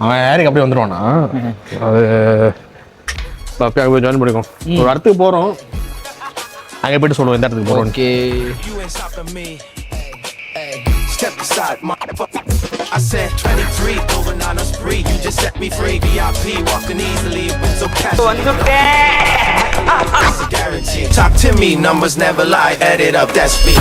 அவன் யாருக்கு அப்படியே வந்துடுவானா? அது அப்படியே போய் ஜாயின் பண்ணிக்கோ. ஒரு இடத்துக்கு போகிறோம், அங்கே போய்ட்டு சொல்லுவோம் எந்த இடத்துக்கு போகிறோம். Okay. Step aside, motherfucker. I said 23 over 9 on spree. You just set me free. VIP walking easily with so cash. It's a guarantee. Talk to me, numbers never lie. Add it up, that's me.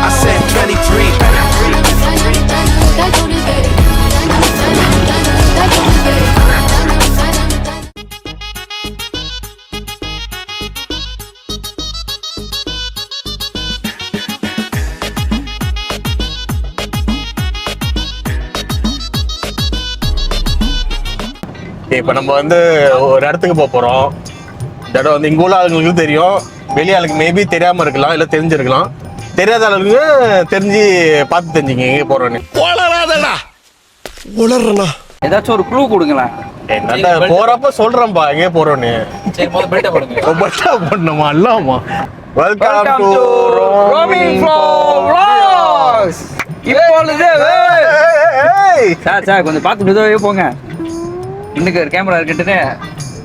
I said 23. இப்போ நம்ம வந்து ஒரு இடத்துக்கு போகிறோம். இந்த இடம் வந்து இங்கே உள்ள ஆளுங்களுக்கு தெரியும், வெளி ஆளுக்கு மேபி தெரியாமல் இருக்கலாம், இல்லை தெரிஞ்சிருக்கலாம். தெரியாத ஆளுங்க தெரிஞ்சு பார்த்து தெரிஞ்சுங்க எங்கே போகிறோன்னு. உளறனா ஏதாச்சும் ஒரு க்ளூ கொடுங்களேன். என்னடா போகிறப்ப சொல்கிறேன்ப்பா எங்கே போகிறோன்னு. சரி, முதல்ல பெல்ட்டை போடுங்க. பட்டா பண்ணணுமா? இல்லாமா. Welcome to roaming flow vlogs. இப்பொழுது சார் கொஞ்சம் பார்த்து மெதுவாகவே போங்க. இன்னைக்கு ஒரு கேமரா இருக்கட்டுன்னு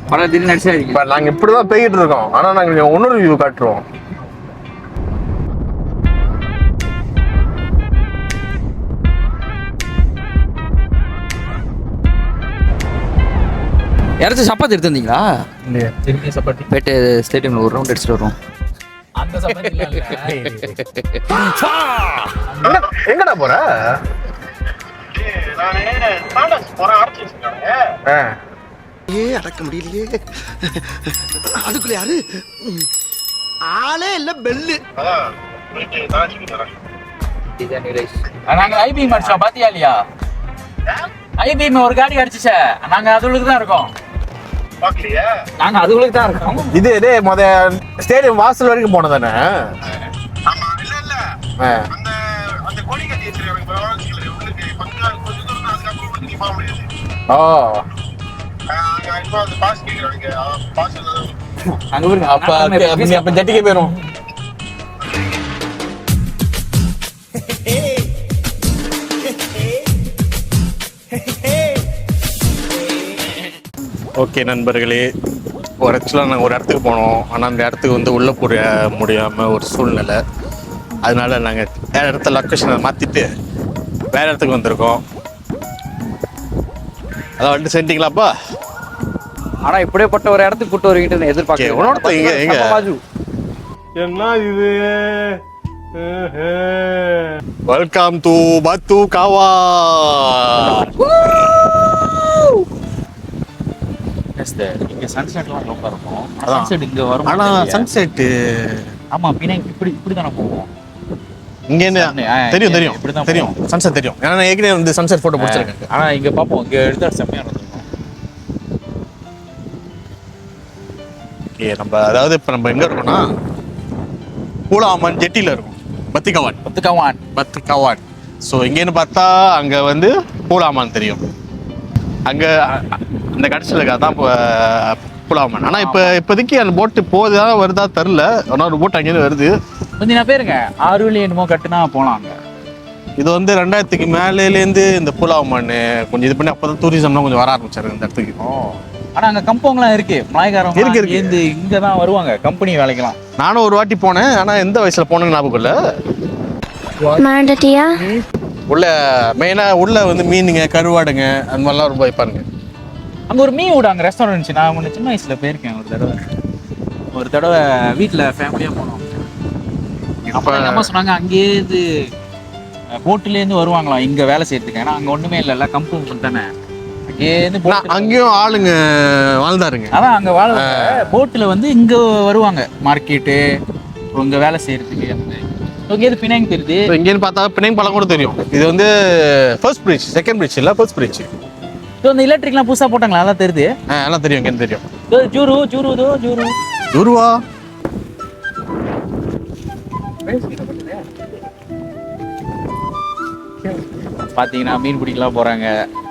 படம் திடீர்னு நடிச்சாரு. இப்போ நாங்கள் இப்படி தான் போய்கிட்டு இருக்கோம். ஆனால் நாங்கள் இன்னொரு வியூ காட்டுறோம். யாராச்சும் சப்பாத்தி எடுத்து வந்தீங்களா? இல்லையா? திரும்பி சப்பாத்தி போயிட்டு ஸ்டேடியம்ல ஒரு ரவுண்ட் அடிச்சுட்டு வரோம். அந்த சப்பாத்தி எங்கடா போற? அடக்க முடியலையே. அதுக்குள்ள யாரு? ஆளே இல்ல, பெல்லு. நாங்க ஐபிஎம் அடிச்சோம், பாத்தியா இல்லையா? ஐபிஎம் ஒரு காடி அடிச்சுச்சே, நாங்க அதுகளுக்கு தான் இருக்கோம். நாங்க அதுகளுக்கு தான் இருக்கோம். இது முத ஸ்டேடியம் வாசல் வரைக்கும் போனதானே? ஓ, அப்ப ஜட்டிக்கே போயிரும். ஓகே நண்பர்களே, ஆக்சுவலாக நாங்கள் ஒரு இடத்துக்கு போனோம். ஆனால் அந்த இடத்துக்கு வந்து உள்ளே போக முடியாமல் ஒரு சூழ்நிலை. அதனால நாங்கள் வேறு இடத்துல லொக்கேஷனை மாற்றிட்டு வேறு இடத்துக்கு வந்திருக்கோம். அதான் வந்துட்டு செஞ்சிங்களாப்பா. ஆனா இப்படியேப்பட்ட ஒரு இடத்துக்கு கூட்டு வருவீங்கன்னு எதிர்பார்க்க. உன்னோட எங்க என்ன இது? வெல்கம் டு பத்து காவா. இங்க சன்செட்லாம் ரொம்ப இருக்கும். சன்செட் இங்க வரும். ஆனா சன்செட் ஆமா, பின்னாடி இப்படி தானே போவோம். இங்க தெரியும் தெரியும் சன்செட் தெரியும். ஏன்னா நான் ஏற்கனவே வந்து சன்செட் போட்டோ பிடிச்சிருக்கேன். ஆனா இங்க பாப்போம், இங்க எடுத்தா செம்மையா இருக்கும். ஓகே, நம்ம அதாவது இப்போ நம்ம எங்க இருக்கோம்னா பூலாமன் ஜெட்டில இருக்கும். பத்துக்காவான். ஸோ இங்கேன்னு பார்த்தா அங்க வந்து பூலாமான் தெரியும். அங்க அந்த கடைசியில் தான் பூலாமான். ஆனா இப்போதைக்கு அந்த போட்டு போதா வருதா தெரில. ஒரு போட் அங்கேருந்து வருது. கொஞ்சம் பேருங்க 6 வழி என்னமோ கட்டுனா போலாங்க. இது வந்து 2000க்கு மேலேருந்து இந்த பூலாமான் கொஞ்சம் இது பண்ணி அப்பதான் டூரிசம்லாம் கொஞ்சம் வர ஆரம்பிச்சாரு இந்த இடத்துக்கு. ஆனா அங்க கம்பெனிலாம் இருக்கு, மலாய்க்காரங்க இருக்கு. இங்க தான் வருவாங்க கம்பெனி வேலைக்கெல்லாம். நானும் ஒரு வாட்டி போனேன். ஆனா எந்த வயசுல போனேன்னு ஞாபகம் இல்லை. மறந்துட்டியா? உள்ள மெயினா உள்ள வந்து மீனுங்க, கருவாடுங்க அந்த மாதிரிலாம் ரொம்ப வைப்பாருங்க. அங்க ஒரு மீன் விடாங்க ரெஸ்டாரண்ட். நான் முன்ன சின்ன வயசுல போயிருக்கேன் ஒரு தடவை வீட்டுல ஃபேமிலியா போனோம். அப்ப என்ன சொன்னாங்க, அங்கேயே இது போட்டுல இருந்து வருவாங்களாம் இங்க வேலை செய்யறதுக்கு. ஏன்னா அங்க ஒண்ணுமே இல்ல, கம்பெனி தானே. அங்கேயும் ஆளுங்க வாழ்ந்தாருங்க. அதான் அங்க போட்டுல வந்து இங்க வருவாங்க மார்க்கெட்டு, இங்க வேலை செய்யறதுக்கு. இங்கேருந்து பினாங் தெரியுது. இங்கேன்னு பார்த்தா பினாங் பாலம் கூட தெரியும். இது வந்து ஃபர்ஸ்ட் பிரிட்ஜ், செகண்ட் பிரிட்ஜ் இல்ல, ஃபர்ஸ்ட் பிரிட்ஜ். இந்த எலக்ட்ரிக்லாம் புதுசா போட்டாங்களா? அதான் தெரியுது. எல்லாம் தெரியும், இங்கேன்னு தெரியும். ஜூருவா பாத்தீங்கன்னா மீன் பிடிக்கலாம் போறாங்க,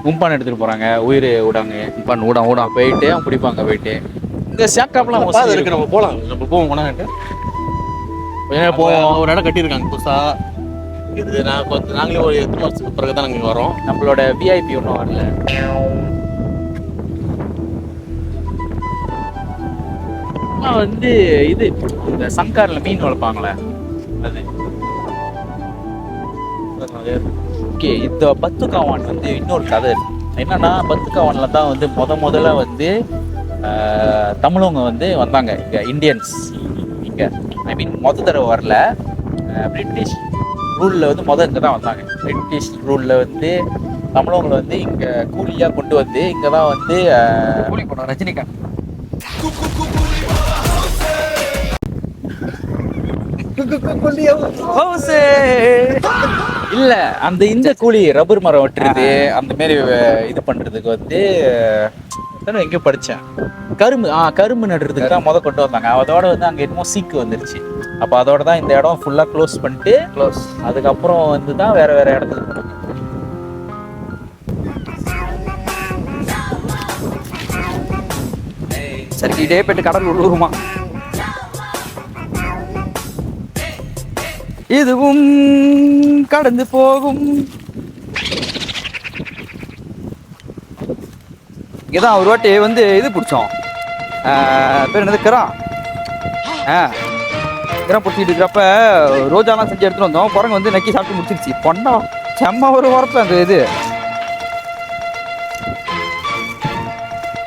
கும்பான் எடுத்துட்டு போறாங்க, உயிர் விடாங்க. கும்பான் ஊடா போயிட்டு பிடிப்பாங்க. போயிட்டு இங்க சேக்காப்லாம் இருக்கு. நம்ம போலாம், நம்ம போவோம். ஒரு இடம் கட்டியிருக்காங்க புதுசா. இது நாங்களே ஒரு 8 வருஷத்துக்கு பிறகு தான் நாங்கள் வரோம். நம்மளோட விஐபி ஒன்றும் வரல. வந்து இது இந்த சங்காரில் மீன் வளர்ப்பாங்களே அது. ஓகே, இந்த பத்துக்காவான் வந்து இன்னொரு கதை இருக்கு. என்னன்னா பத்துக்காவான்ல தான் வந்து முதல்ல வந்து தமிழவங்க வந்து வந்தாங்க இங்கே. இந்தியன்ஸ் இங்கே ஐ மீன் தடவை வரல. பிரிட்டிஷ் ரூலில் வந்து இங்கே தான் வந்தாங்க. பிரிட்டிஷ் ரூலில் வந்து தமிழவங்களை வந்து இங்கே கூலியாக கொண்டு வந்து இங்கே தான் வந்து கூலி போனோம். ரஜினிகாந்த் இல்ல அந்த இந்த கூலி ரப்பர் மரம் வெட்டுறது அந்த மாதிரி இது பண்றதுக்கு வந்து எங்க படிச்சேன். கரும்பு நடுறதுக்கு தான் கொண்டு வந்தாங்க. அதோட வந்து அங்க என்னமோ சீக்கு வந்துருச்சு. அப்ப அதோட தான் இந்த இடம் ஃபுல்லா க்ளோஸ் பண்ணிட்டு அதுக்கப்புறம் வந்து தான் வேற இடத்துக்கு போனாங்க. சரி, இதே போயிட்டு கடல் உள்ளூருமா. இதுவும் கடந்து போகும். இங்கதான் ஒரு வாட்டி வந்து இது பிடிச்சோம். பேர் என்னது? கிராம் பிடிச்சிட்டு இருக்கிறப்ப ரோஜாலாம் செஞ்சு எடுத்துட்டு வந்தோம். குரங்கு வந்து நக்கி சாப்பிட்டு முடிச்சிருச்சு. பொண்ணா செம்ம ஒரு உரப்பு அந்த இது.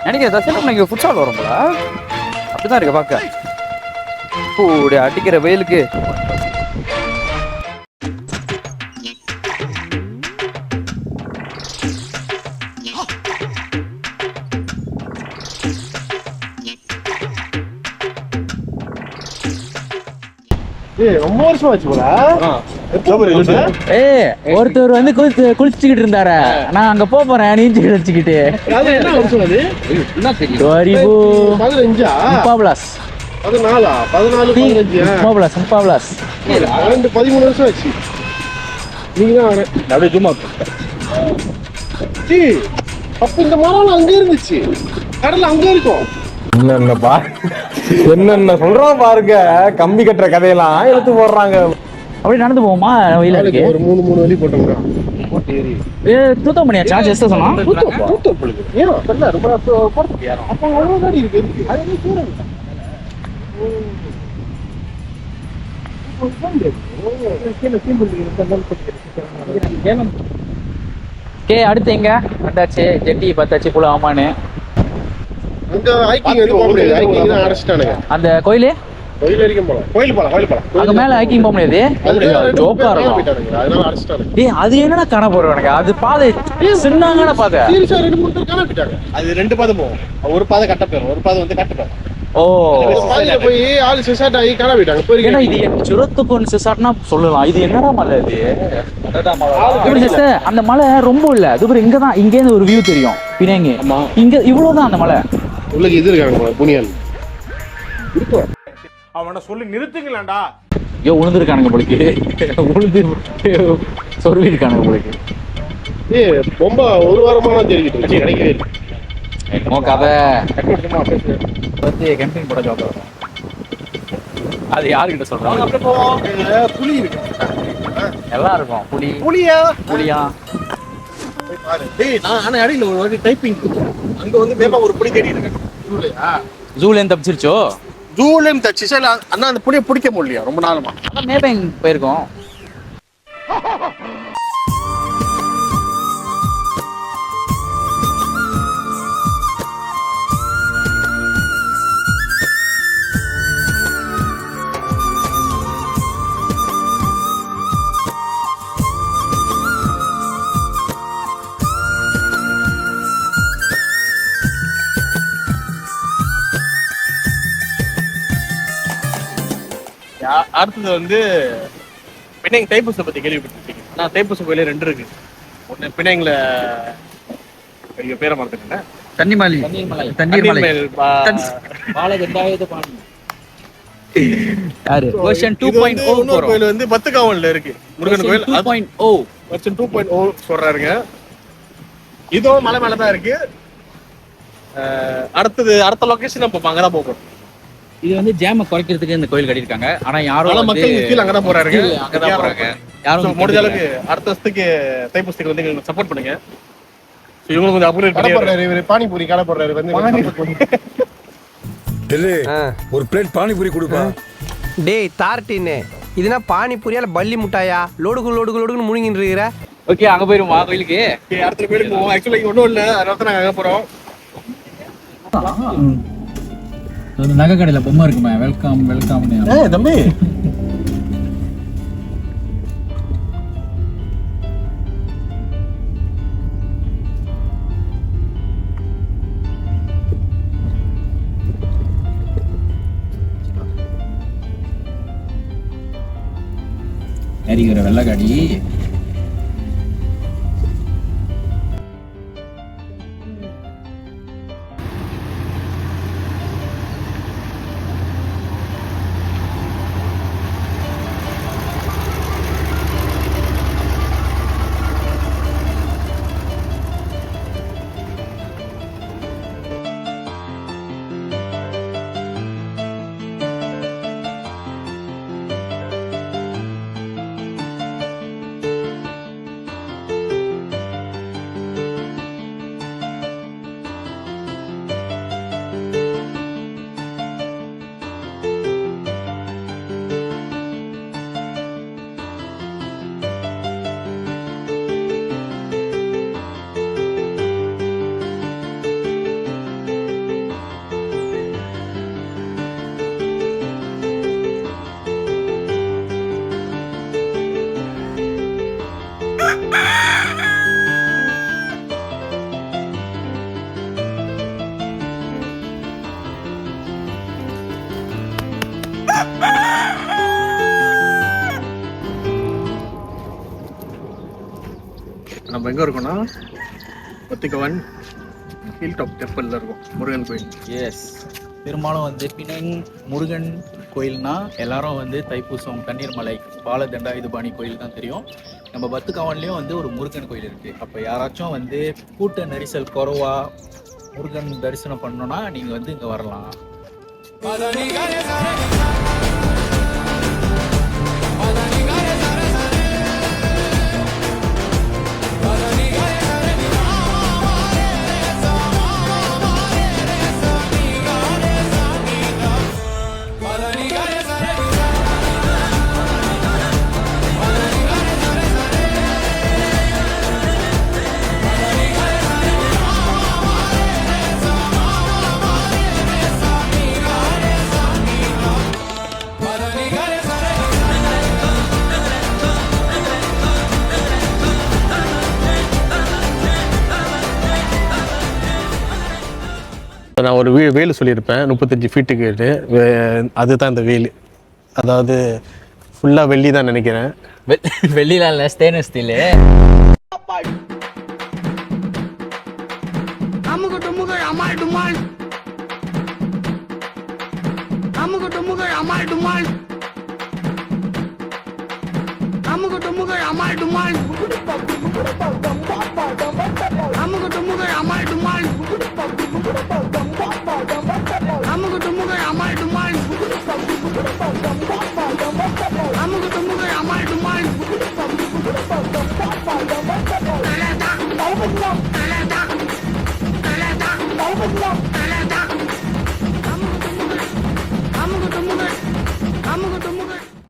நினைக்கிறேன் தசை ஃபுட்சால் வரும் போல. அப்படிதான் இருக்கு பார்க்க. கூட அடிக்கிற வெயிலுக்கு ரொம்ப வருஷம் ஆச்சு போல. ஒருத்தர் வந்து குளிச்சுக்கிட்டு இருந்தாரு. நான் அங்க போறேன் நீஞ்சி வச்சுக்கிட்டு. இந்த மரம் அங்க இருந்துச்சு, கடல் அங்க இருக்கும். என்னென்னப்பா என்னென்ன சொல்றோம் பாருங்க. கம்பி கட்டுற கதையெல்லாம் எடுத்து போடுறாங்க. அப்படி நடந்து போவோமா? வெயில இருக்கு. ஒரு 3 வழி போட்டோம்னா தூத்தமணியா சார்ஜ் சொன்னா அடுத்து எங்க வந்தாச்சு? ஜெட்டி பார்த்தாச்சு. புல ஆமானு அந்த கோயிலு அங்க மேல ஹைக்கிங் போக முடியாது. அது என்னடா காண போறோம் எனக்கு. அது பாதை சின்னங்கன பாதை. அது 2 பாதை போகும். ஒரு பாதை கட்ட போயிடும், ஒரு பாதை வந்து கட்ட போயிடும். ஓ, போய் ஆளு சிசாட் ஆகி காண போயிட்டாங்க. ஏன்னா இது சுரத்துக்கு சிசாட்னா சொல்லலாம். இது என்னடா மலை? இது அந்த மலை ரொம்ப இல்ல. அது இங்கதான், இங்க இருந்து ஒரு வியூ தெரியும் பின்னாங்க. இங்க இவ்வளவுதான் அந்த மலை. உள்ளது இது இருக்காங்க புனியல். அவனை சொல்லி நிறுத்துங்களேன்டா. ஐயோ உழுந்துருக்கானுங்க போலிக்கு. உழுந்து சொல்லி இருக்கானுங்க போலிக்கு. ரொம்ப ஒரு வாரமா தெரிஞ்சுட்டு கிடைக்கவே இல்லை. என்னமோ கதை வந்து கேம்பிங் போட ஜாப் வரும். அது யாருக்கிட்ட சொல்றாங்க? புலி இருக்கு, எல்லாம் இருக்கும். புலியா நான் அடியில் ஒரு வாட்டி டைப்பிங் அங்க வந்து மேப்பா ஒரு புலி தேடி இருக்கேன். ஜூலேருந்து தப்பிச்சிருச்சோ? ஜூலேருந்து தப்பிச்சு அண்ணா அந்த புலியை பிடிக்க முடியலையா ரொம்ப நாளமா. மேப்பிங் போயிருக்கோம். அடுத்தது வந்து பிணைங் தைப்பூசை பத்தி கேள்விப்பட்டிருக்கீங்க. நான் தைப்பூச கோயிலே 2 இருக்கு. ஒண்ணு பிணைங்ல பேரை மறந்துட்டேன். தண்ணீர்மலை வெர்ஷன் 2.0 கோயில் வந்து பத்துக்காவல்ல இருக்கு. முருகன் கோயில் 2.0 வெர்ஷன் 2.0 சொல்றாருங்க. இதுவும் மலை மேல தான் இருக்கு. அடுத்த லொகேஷன் நம்ம அங்கதான் போகணும். இது வந்து ஜாம குறைக்கிறதுக்கு இந்த கோயில் கட்டியிருக்காங்க. ஆனா யாரும் ஆனா மக்கள் கீழே அங்கதான் போறாரு. அங்கதான் போறாங்க. யாரும் முடிஞ்ச அளவுக்கு அடுத்த வருஷத்துக்கு தைப்பூசத்துக்கு வந்து எங்களுக்கு சப்போர்ட் பண்ணுங்க. இவங்களுக்கு கொஞ்சம் அப்கிரேட் கடை பண்ணி போடுறாரு இவரு, பானிபூரி கடை போடுறாரு வந்து ஒரு பிளேட் பானிபூரி கொடுப்பா. டேய் தார்ட்டின்னு இதுனா பானிபூரியால பள்ளி முட்டாயா லோடுன்னு முழுங்கிட்டு இருக்கிற. ஓகே, அங்க போயிருமா கோயிலுக்கு? அடுத்த கோயிலுக்கு போவோம். ஆக்சுவலா இங்க ஒன்றும் இல்லை, அதனால தான் நாங்கள் அங்கே போகிறோம். நகை கடையில பொம்மை இருக்குமே, வெல்கம் வெல்கம். தம்பி எரிக்கிற வெள்ளக்காடி. நம்ம எங்கே இருக்கோம்னா ஒத்திக்கவன் ஹில் டாப் டெம்பிளில் இருக்கும், முருகன் கோயில். எஸ், பெரும்பாலும் வந்து பிணங் முருகன் கோயில்னா எல்லாரும் வந்து தைப்பூசம் கண்ணீர்மலை பாலதண்டா இதுபாணி கோயில் தான் தெரியும். நம்ம பத்துக்காவன்லேயும் வந்து ஒரு முருகன் கோயில் இருக்குது. அப்போ யாராச்சும் வந்து கூட்ட நெரிசல் குறவா முருகன் தரிசனம் பண்ணணும்னா நீங்கள் வந்து இங்கே வரலாம். நான் ஒரு வேலு சொல்லியிருப்பேன் 35 ஃபீட்டுக்கு. அதுதான் இந்த வேலு. அதாவது ஃபுல்லாக வெள்ளி தான் நினைக்கிறேன். வெள்ளிலாம் இல்லை, ஸ்டெயின்லெஸ் ஸ்டீல். அமுக டுமுக அமால் டுமால்